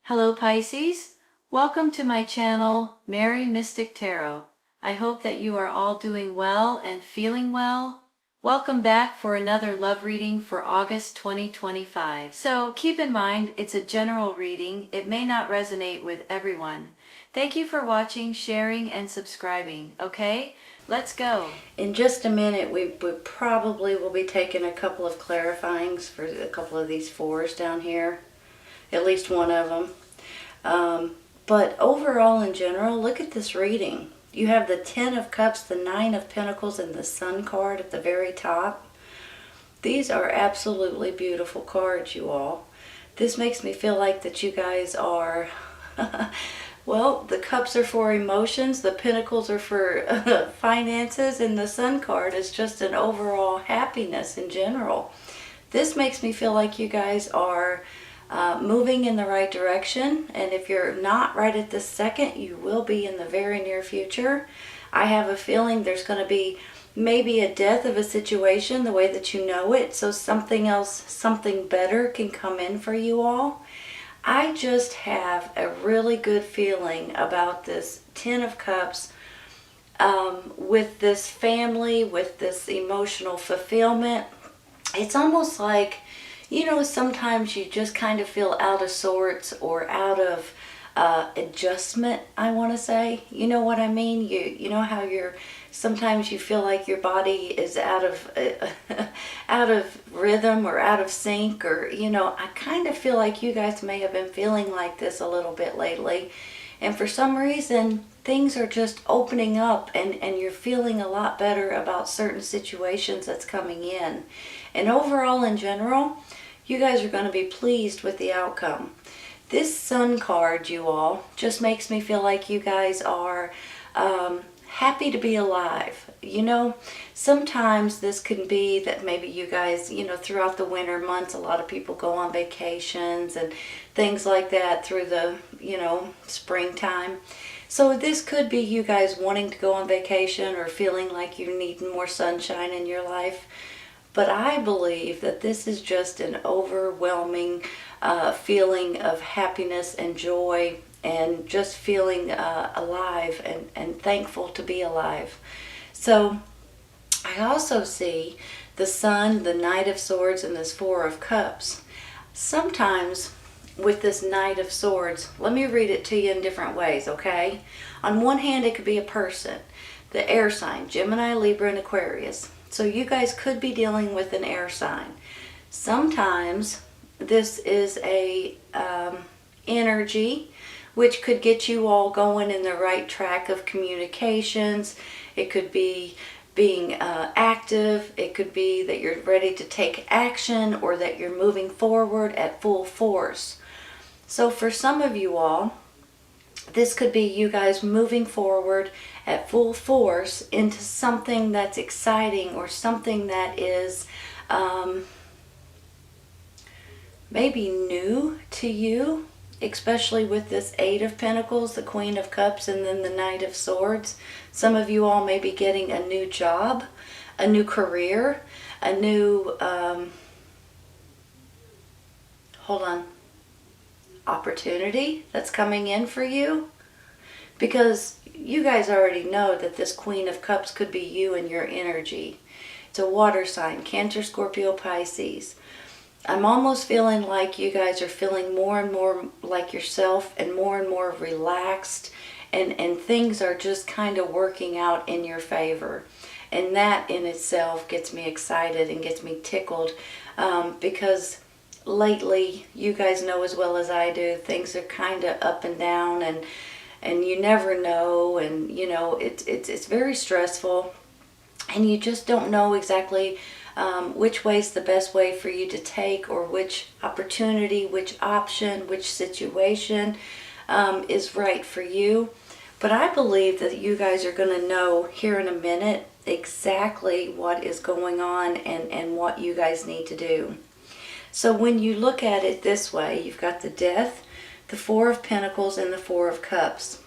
Hello Pisces, welcome to my channel, Mary Mystic Tarot. I hope that you are all doing well and feeling well. Welcome back for another love reading for August 2025. So keep in mind, it's a general reading. It may not resonate with everyone. Thank you for watching, sharing, and subscribing, okay? Let's go. In just a minute, we probably will be taking a couple of clarifyings for a couple of these fours down here. At least one of them. But overall, in general, look at this reading. You have the 10 of Cups, the 9 of Pentacles, and the Sun card at the very top. These are absolutely beautiful cards, you all. This makes me feel like that you guys are, well, the Cups are for emotions, the Pentacles are for finances, and the Sun card is just an overall happiness in general. This makes me feel like you guys are moving in the right direction, and if you're not right at this second, you will be in the very near future. I have a feeling there's going to be maybe a death of a situation the way that you know it, so something else, something better can come in for you all. I just have a really good feeling about this 10 of Cups with this family, with this emotional fulfillment. It's almost like, you know, sometimes you just kind of feel out of sorts or out of adjustment, I want to say. You know what I mean? You know how sometimes you feel like your body is out of out of rhythm or out of sync, or, you know, I kind of feel like you guys may have been feeling like this a little bit lately. And for some reason, things are just opening up, and you're feeling a lot better about certain situations that's coming in. And overall, in general, you guys are going to be pleased with the outcome. This Sun card, you all, just makes me feel like you guys are happy to be alive. You know, sometimes this can be that maybe you guys, you know, throughout the winter months, a lot of people go on vacations and things like that through the, you know, springtime. So this could be you guys wanting to go on vacation or feeling like you need more sunshine in your life. But I believe that this is just an overwhelming feeling of happiness and joy, and just feeling alive and thankful to be alive. So I also see the Sun, the Knight of Swords, and this Four of Cups. Sometimes with this Knight of Swords, let me read it to you in different ways, okay? On one hand, it could be a person, the air sign, Gemini, Libra, and Aquarius. So you guys could be dealing with an air sign. Sometimes this is a energy which could get you all going in the right track of communications. It could be being active. It could be that you're ready to take action, or that you're moving forward at full force. So for some of you all, this could be you guys moving forward at full force into something that's exciting, or something that is maybe new to you, especially with this Eight of Pentacles, the Queen of Cups, and then the Knight of Swords. Some of you all may be getting a new job, a new career, a new, opportunity that's coming in for you. Because you guys already know that this Queen of Cups could be you and your energy. It's a water sign, Cancer, Scorpio, Pisces. I'm almost feeling like you guys are feeling more and more like yourself, and more relaxed, and things are just kind of working out in your favor. And that in itself gets me excited and gets me tickled, because lately, you guys know as well as I do, things are kind of up and down, and you never know, and you know, it's very stressful, and you just don't know exactly which way's the best way for you to take, or which opportunity, which option, which situation is right for you. But I believe that you guys are going to know here in a minute exactly what is going on, and what you guys need to do. So when you look at it this way, you've got the Death, the Four of Pentacles, and the Four of Cups.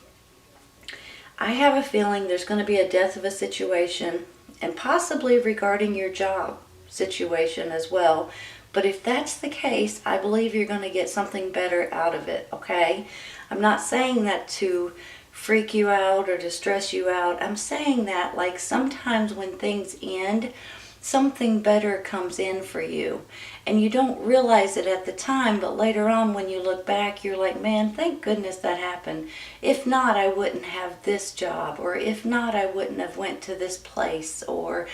I have a feeling there's going to be a death of a situation, and possibly regarding your job situation as well. But if that's the case, I believe you're going to get something better out of it, okay? I'm not saying that to freak you out or to stress you out. I'm saying that like sometimes when things end, something better comes in for you. And you don't realize it at the time, but later on when you look back, you're like, man, thank goodness that happened. If not, I wouldn't have this job, or if not, I wouldn't have went to this place, or,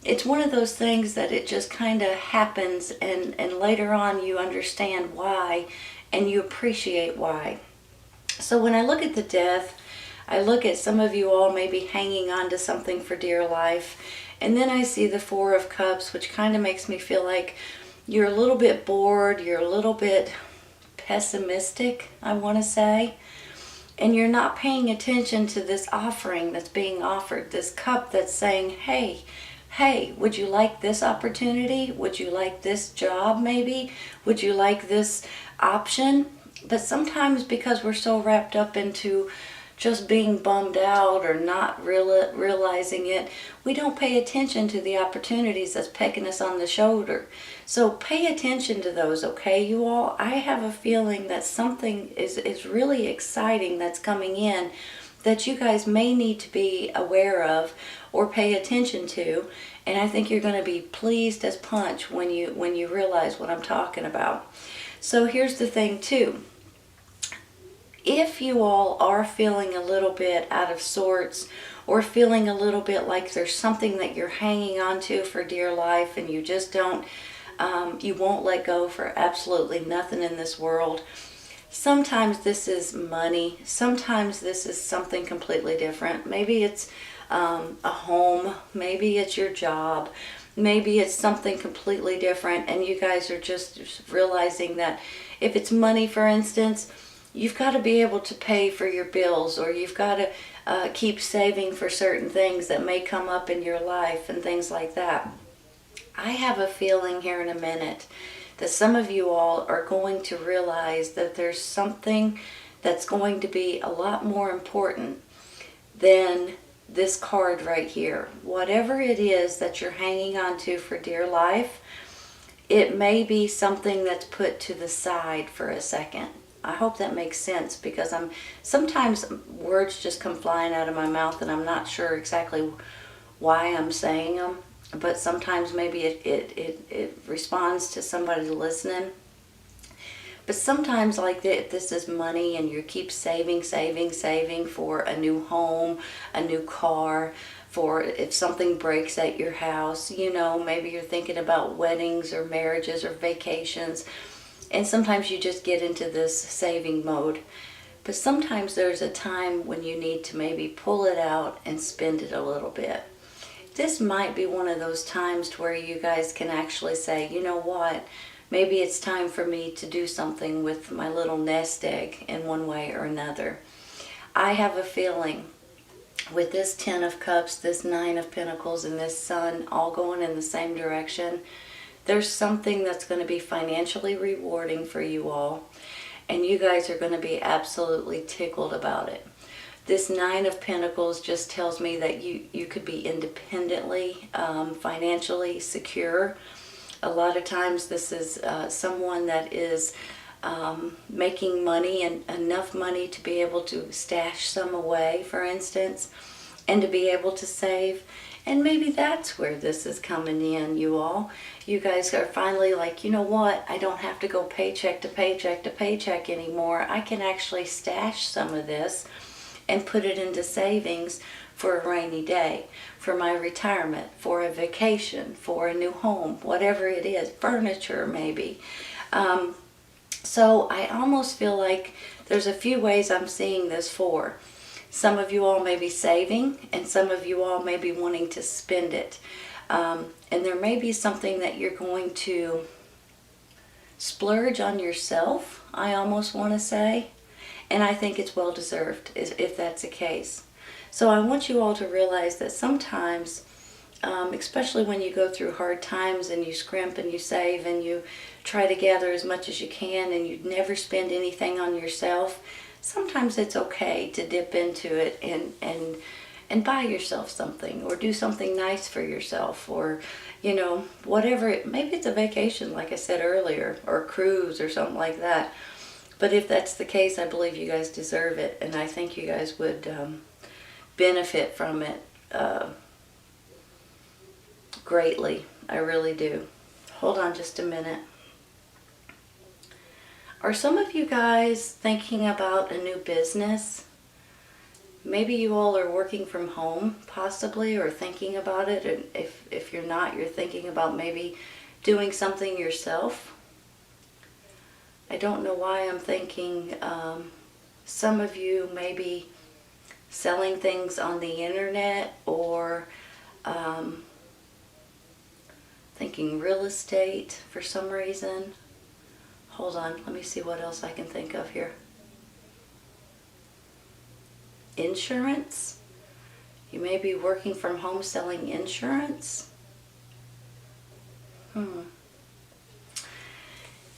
it's one of those things that it just kind of happens, and later on you understand why, and you appreciate why. So when I look at the death, I look at some of you all maybe hanging on to something for dear life. And then I see the Four of Cups, which kind of makes me feel like you're a little bit bored, you're a little bit pessimistic, I want to say. And you're not paying attention to this offering that's being offered, this cup that's saying, hey, would you like this opportunity? Would you like this job maybe? Would you like this option? But sometimes because we're so wrapped up into just being bummed out or not realizing it, we don't pay attention to the opportunities that's pecking us on the shoulder. So pay attention to those, okay, you all? I have a feeling that something is really exciting that's coming in that you guys may need to be aware of or pay attention to. And I think you're going to be pleased as punch when you realize what I'm talking about. So here's the thing too. If you all are feeling a little bit out of sorts or feeling a little bit like there's something that you're hanging on to for dear life and you just don't, you won't let go for absolutely nothing in this world, sometimes this is money, sometimes this is something completely different. Maybe it's a home, maybe it's your job, maybe it's something completely different, and you guys are just realizing that if it's money, for instance, you've got to be able to pay for your bills, or you've got to keep saving for certain things that may come up in your life and things like that. I have a feeling here in a minute that some of you all are going to realize that there's something that's going to be a lot more important than this card right here. Whatever it is that you're hanging on to for dear life, it may be something that's put to the side for a second. I hope that makes sense, because sometimes words just come flying out of my mouth and I'm not sure exactly why I'm saying them, but sometimes maybe it responds to somebody listening. But sometimes like this is money and you keep saving for a new home, a new car, for if something breaks at your house, maybe you're thinking about weddings or marriages or vacations. And sometimes you just get into this saving mode. But sometimes there's a time when you need to maybe pull it out and spend it a little bit. This might be one of those times to where you guys can actually say, you know what, maybe it's time for me to do something with my little nest egg in one way or another. I have a feeling with this Ten of Cups, this Nine of Pentacles, and this Sun all going in the same direction, there's something that's going to be financially rewarding for you all, and you guys are going to be absolutely tickled about it. This Nine of Pentacles just tells me that you could be independently, financially secure. A lot of times this is someone that is making money, and enough money to be able to stash some away, for instance, and to be able to save. And maybe that's where this is coming in, you all. You guys are finally like, you know what? I don't have to go paycheck to paycheck to paycheck anymore. I can actually stash some of this and put it into savings for a rainy day, for my retirement, for a vacation, for a new home, whatever it is, furniture maybe. So I almost feel like there's a few ways I'm seeing this for. Some of you all may be saving, and some of you all may be wanting to spend it. And there may be something that you're going to splurge on yourself, I almost want to say. And I think it's well deserved if that's the case. So I want you all to realize that sometimes, especially when you go through hard times and you scrimp and you save and you try to gather as much as you can and you never spend anything on yourself, sometimes it's okay to dip into it and and buy yourself something, or do something nice for yourself, or whatever. Maybe it's a vacation, like I said earlier, or a cruise or something like that. But if that's the case, I believe you guys deserve it, and I think you guys would benefit from it greatly. I really do. Hold on just a minute. Are some of you guys thinking about a new business? Maybe you all are working from home, possibly, or thinking about it. And if you're not, you're thinking about maybe doing something yourself. I don't know why I'm thinking some of you may be selling things on the internet, or thinking real estate for some reason. Hold on, let me see what else I can think of here. Insurance? You may be working from home selling insurance.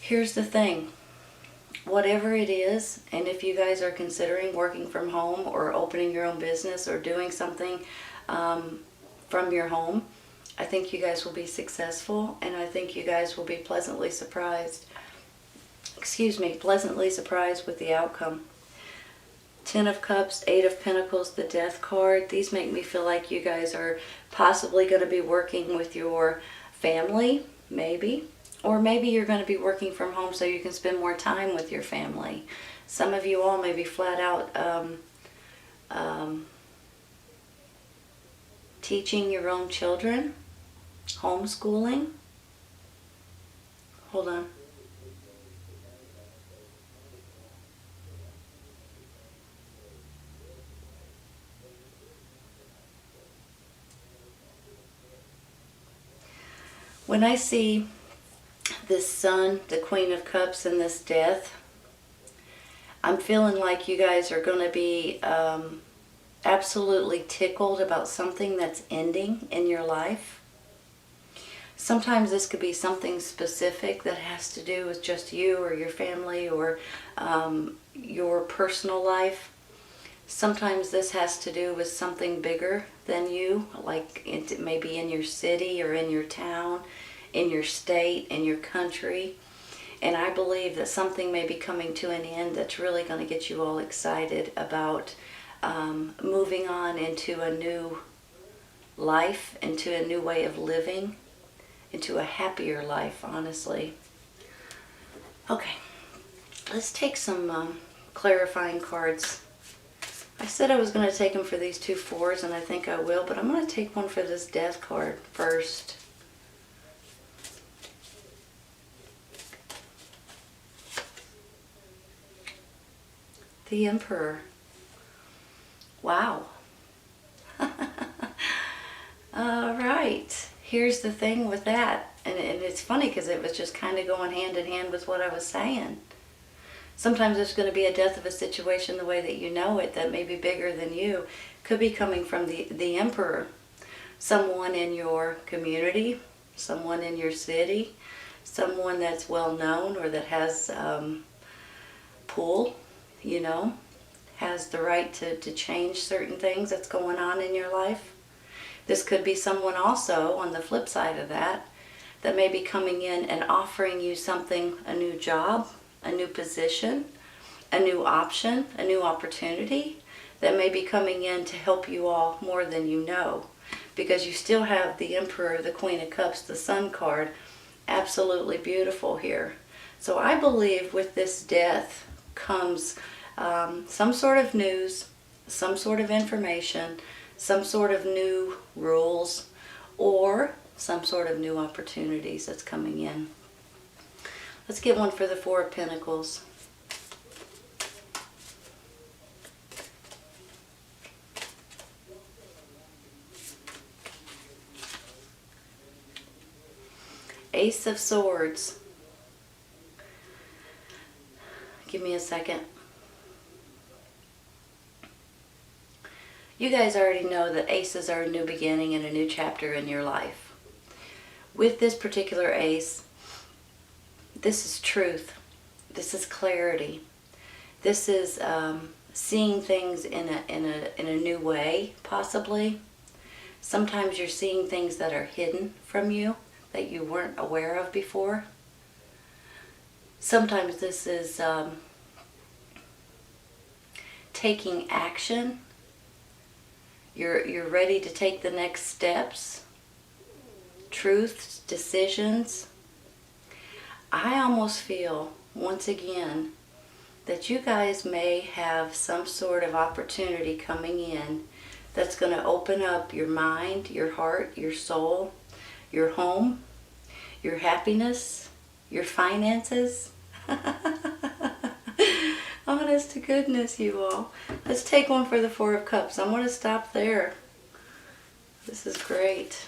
Here's the thing. Whatever it is, and if you guys are considering working from home or opening your own business or doing something from your home, I think you guys will be successful, and I think you guys will be pleasantly surprised. Pleasantly surprised with the outcome. 10 of Cups, 8 of Pentacles, the Death card. These make me feel like you guys are possibly going to be working with your family, maybe. Or maybe you're going to be working from home so you can spend more time with your family. Some of you all may be flat out teaching your own children, homeschooling. Hold on. When I see this Sun, the Queen of Cups, and this Death, I'm feeling like you guys are going to be absolutely tickled about something that's ending in your life. Sometimes this could be something specific that has to do with just you or your family or your personal life. Sometimes this has to do with something bigger than you, like it may be in your city or in your town, in your state, in your country. And I believe that something may be coming to an end that's really going to get you all excited about moving on into a new life, into a new way of living, into a happier life, honestly. Okay, let's take some clarifying cards. I said I was going to take them for these 2 4s, and I think I will, but I'm going to take one for this Death card first. The Emperor. Wow. All right. Here's the thing with that. And it's funny because it was just kind of going hand in hand with what I was saying. Sometimes there's going to be a death of a situation the way that you know it that may be bigger than you. Could be coming from the Emperor. Someone in your community, someone in your city, someone that's well known or that has pull, has the right to change certain things that's going on in your life. This could be someone also on the flip side of that may be coming in and offering you something, a new job, a new position, a new option, a new opportunity that may be coming in to help you all more than you know. Because you still have the Emperor, the Queen of Cups, the Sun card, absolutely beautiful here. So I believe with this Death comes some sort of news, some sort of information, some sort of new rules, or some sort of new opportunities that's coming in. Let's get one for the 4 of Pentacles. Ace of Swords. Give me a second. You guys already know that aces are a new beginning and a new chapter in your life. With this particular ace, this is truth. This is clarity. This is seeing things in a new way, possibly. Sometimes you're seeing things that are hidden from you that you weren't aware of before. Sometimes this is taking action. You're ready to take the next steps, truths, decisions. I almost feel, once again, that you guys may have some sort of opportunity coming in that's going to open up your mind, your heart, your soul, your home, your happiness, your finances. Honest to goodness, you all. Let's take one for the Four of Cups. I'm going to stop there. This is great.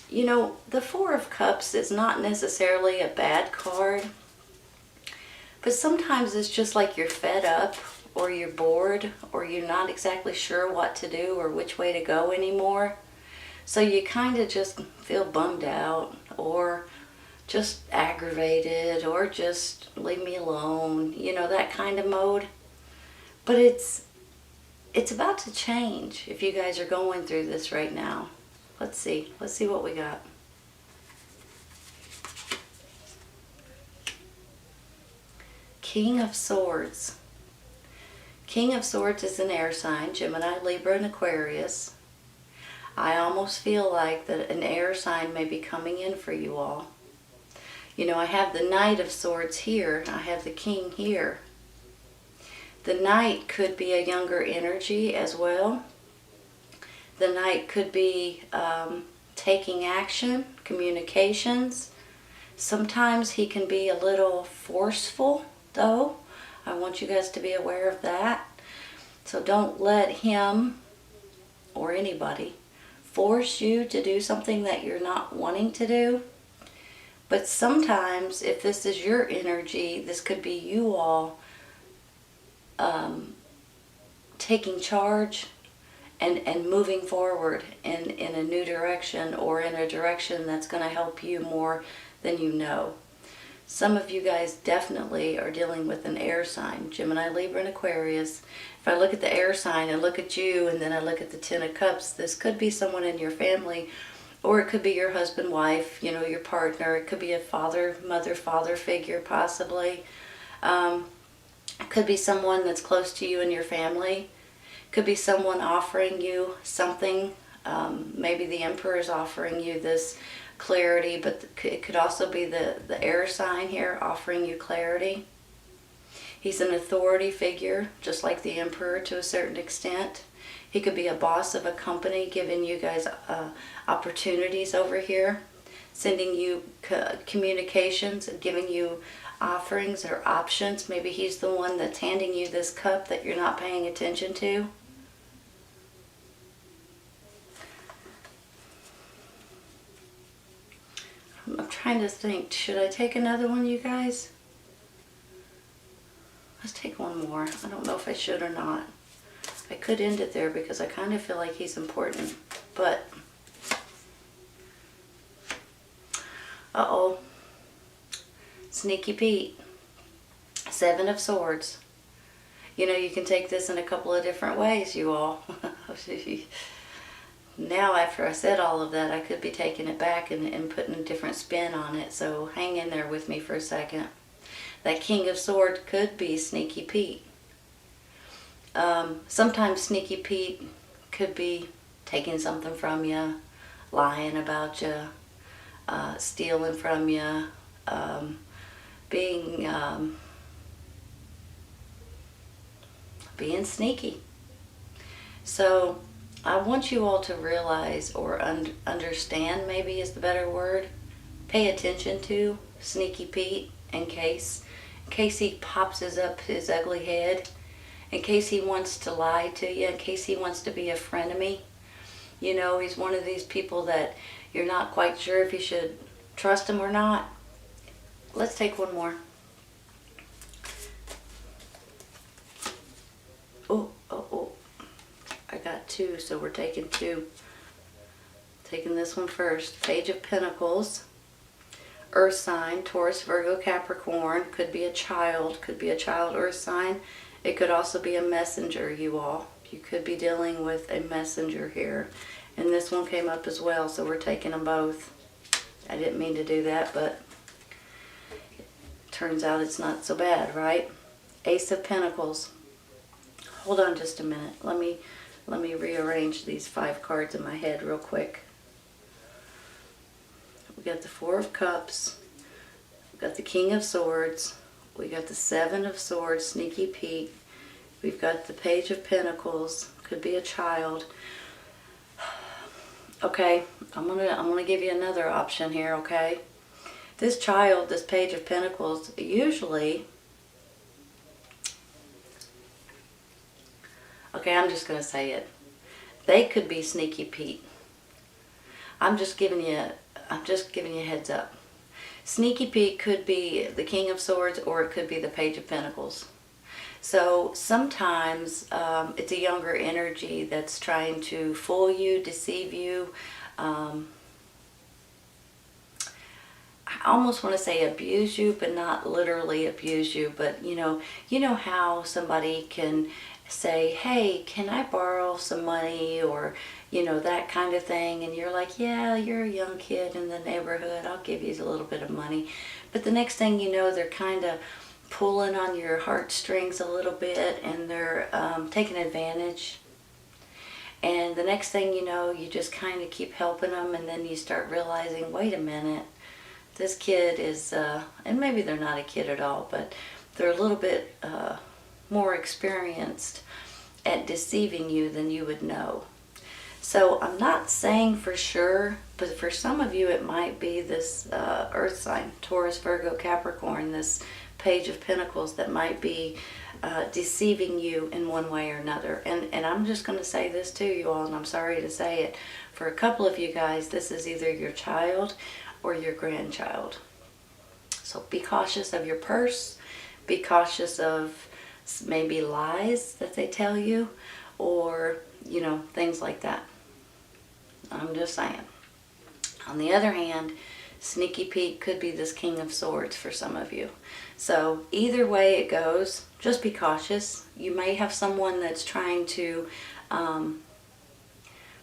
You know, the Four of Cups is not necessarily a bad card, but sometimes it's just like you're fed up, or you're bored, or you're not exactly sure what to do or which way to go anymore. So you kind of just feel bummed out, or just aggravated, or just leave me alone, you know, that kind of mode. But it's about to change if you guys are going through this right now. Let's see what we got. King of Swords. King of Swords is an air sign, Gemini, Libra, and Aquarius. I almost feel like that an air sign may be coming in for you all. You know, I have the Knight of Swords here. I have the King here. The Knight could be a younger energy as well. The Knight could be taking action, communications. Sometimes he can be a little forceful, though. I want you guys to be aware of that. So don't let him or anybody force you to do something that you're not wanting to do. But sometimes, if this is your energy, this could be you all taking charge and moving forward in a new direction, or in a direction that's going to help you more than you know. Some of you guys definitely are dealing with an air sign, Gemini, Libra, and Aquarius. If I look at the air sign and look at you, and then I look at the Ten of Cups, this could be someone in your family, or it could be your husband, wife, you know, your partner. It could be a father, mother, father figure, possibly. It could be someone that's close to you in your family. It could be someone offering you something. Maybe the Emperor is offering you this clarity, but it could also be the air sign here offering you clarity. He's an authority figure, just like the Emperor to a certain extent. He could be a boss of a company, giving you guys opportunities over here, sending you communications, giving you offerings or options. Maybe he's the one that's handing you this cup that you're not paying attention to. I'm trying to think, should I take another one, you guys? Let's take one more. I don't know if I should or not. I could end it there because I kind of feel like he's important, but uh-oh. Sneaky Pete. Seven of Swords. You know, you can take this in a couple of different ways, you all. Now, after I said all of that, I could be taking it back and putting a different spin on it, so hang in there with me for a second. That King of Swords could be Sneaky Pete. Sometimes Sneaky Pete could be taking something from you, lying about you, stealing from you, being sneaky. So I want you all to realize, or understand maybe is the better word, pay attention to Sneaky Pete in case he pops up his ugly head, in case he wants to lie to you, in case he wants to be a frenemy. You know, he's one of these people that you're not quite sure if you should trust him or not. Let's take one more. Oh. I got two, so we're taking two. Taking this one first. Page of Pentacles. Earth sign, Taurus, Virgo, Capricorn. Could be a child. Earth sign. It could also be a messenger, you all. You could be dealing with a messenger here. And this one came up as well, so we're taking them both. I didn't mean to do that, but turns out it's not so bad, right? Ace of Pentacles. Hold on just a minute. Let me rearrange these 5 cards in my head real quick. We got the Four of Cups. We got the King of Swords. We got the Seven of Swords, Sneaky Pete. We've got the Page of Pentacles. Could be a child. Okay, I'm gonna give you another option here, okay? This child, this Page of Pentacles, usually, okay, I'm just gonna say it. They could be Sneaky Pete. I'm just giving you a heads up. Sneaky Pete could be the King of Swords, or it could be the Page of Pentacles. So sometimes it's a younger energy that's trying to fool you, deceive you. I almost want to say abuse you, but not literally abuse you. But you know how somebody can say, "Hey, can I borrow some money?" or that kind of thing, and you're like, "Yeah, you're a young kid in the neighborhood. I'll give you a little bit of money." But the next thing you know, they're kind of pulling on your heartstrings a little bit, and they're taking advantage. And the next thing you know, you just kind of keep helping them, and then you start realizing, wait a minute, this kid is, and maybe they're not a kid at all, but they're a little bit more experienced at deceiving you than you would know. So I'm not saying for sure, but for some of you it might be this earth sign, Taurus, Virgo, Capricorn, this Page of Pentacles that might be deceiving you in one way or another. And I'm just going to say this to you all, and I'm sorry to say it. For a couple of you guys, this is either your child or your grandchild. So be cautious of your purse. Be cautious of maybe lies that they tell you, or, things like that. I'm just saying. On the other hand, Sneaky Pete could be this King of Swords for some of you. So either way it goes, just be cautious. You may have someone that's trying to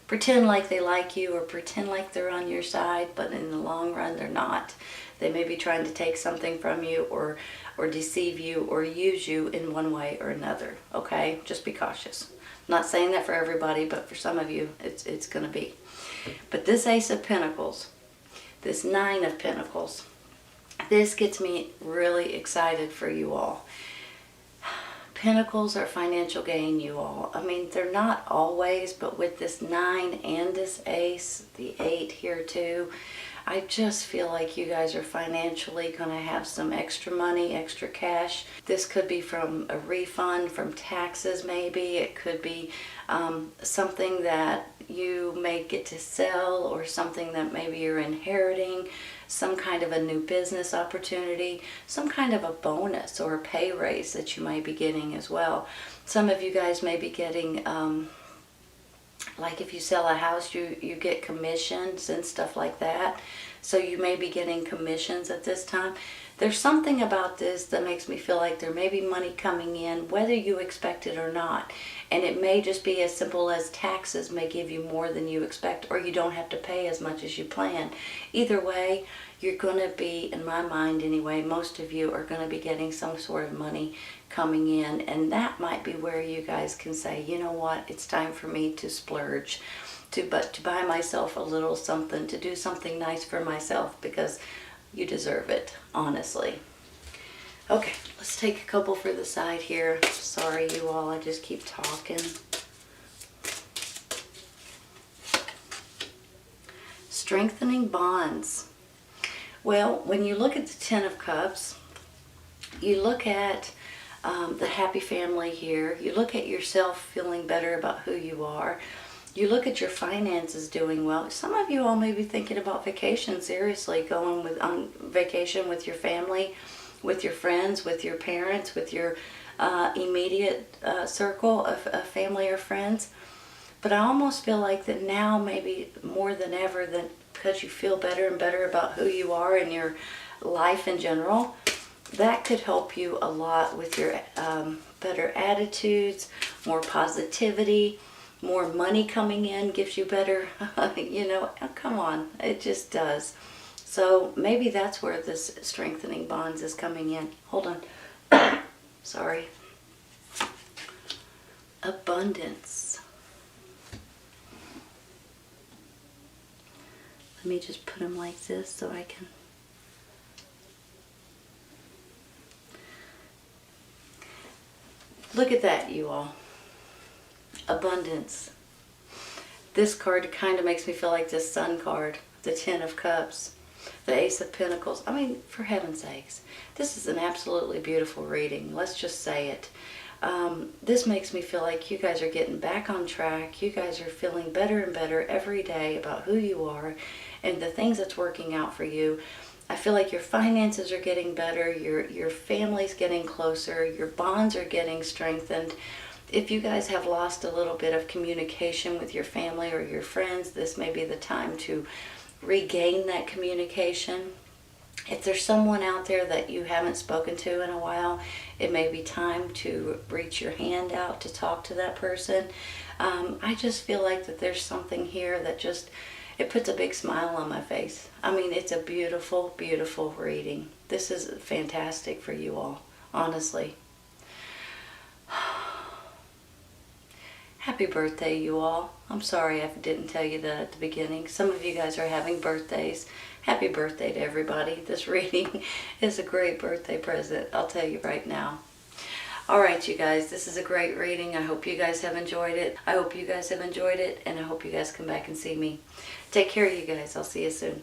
pretend like they like you or pretend like they're on your side, but in the long run they're not. They may be trying to take something from you or deceive you or use you in one way or another. Okay, just be cautious. I'm not saying that for everybody, but for some of you it's going to be. But this Ace of Pentacles, this Nine of Pentacles, this gets me really excited for you all. Pentacles are financial gain, you all. I mean, they're not always, but with this 9 and this Ace, the 8 here too, I just feel like you guys are financially going to have some extra money, extra cash. This could be from a refund, from taxes maybe. It could be something that you may get to sell, or something that maybe you're inheriting, some kind of a new business opportunity, some kind of a bonus or a pay raise that you might be getting as well. Some of you guys may be getting like if you sell a house, you get commissions and stuff like that. So you may be getting commissions at this time. There's something about this that makes me feel like there may be money coming in, whether you expect it or not. And it may just be as simple as taxes may give you more than you expect, or you don't have to pay as much as you plan. Either way, you're going to be, in my mind anyway, most of you are going to be getting some sort of money coming in, and that might be where you guys can say, you know what, it's time for me to splurge, to buy myself a little something, to do something nice for myself, because you deserve it, honestly. Okay, let's take a couple for the side here. Sorry, you all, I just keep talking. Strengthening bonds. Well, when you look at the Ten of Cups, you look at the happy family here. You look at yourself feeling better about who you are. You look at your finances doing well. Some of you all may be thinking about vacation, seriously, going on vacation with your family, with your friends, with your parents, with your immediate circle of family or friends. But I almost feel like that now, maybe more than ever, that because you feel better and better about who you are and your life in general, that could help you a lot with your better attitudes, more positivity, more money coming in, gives you better, you know, come on, it just does. So maybe that's where this strengthening bonds is coming in. Hold on. Sorry. Abundance. Let me just put them like this so I can. Look at that, you all. Abundance. This card kind of makes me feel like this Sun card, the Ten of Cups, the Ace of Pentacles. I mean, for heaven's sakes, this is an absolutely beautiful reading. Let's just say it. This makes me feel like you guys are getting back on track. You guys are feeling better and better every day about who you are and the things that's working out for you. I feel like your finances are getting better, your family's getting closer, your bonds are getting strengthened. If you guys have lost a little bit of communication with your family or your friends, this may be the time to regain that communication. If there's someone out there that you haven't spoken to in a while, it may be time to reach your hand out to talk to that person. I just feel like that there's something here that just, it puts a big smile on my face. I mean, it's a beautiful, beautiful reading. This is fantastic for you all, honestly. Happy birthday, you all. I'm sorry I didn't tell you that at the beginning. Some of you guys are having birthdays. Happy birthday to everybody. This reading is a great birthday present, I'll tell you right now. Alright, you guys, this is a great reading. I hope you guys have enjoyed it. I hope you guys have enjoyed it, and I hope you guys come back and see me. Take care, you guys. I'll see you soon.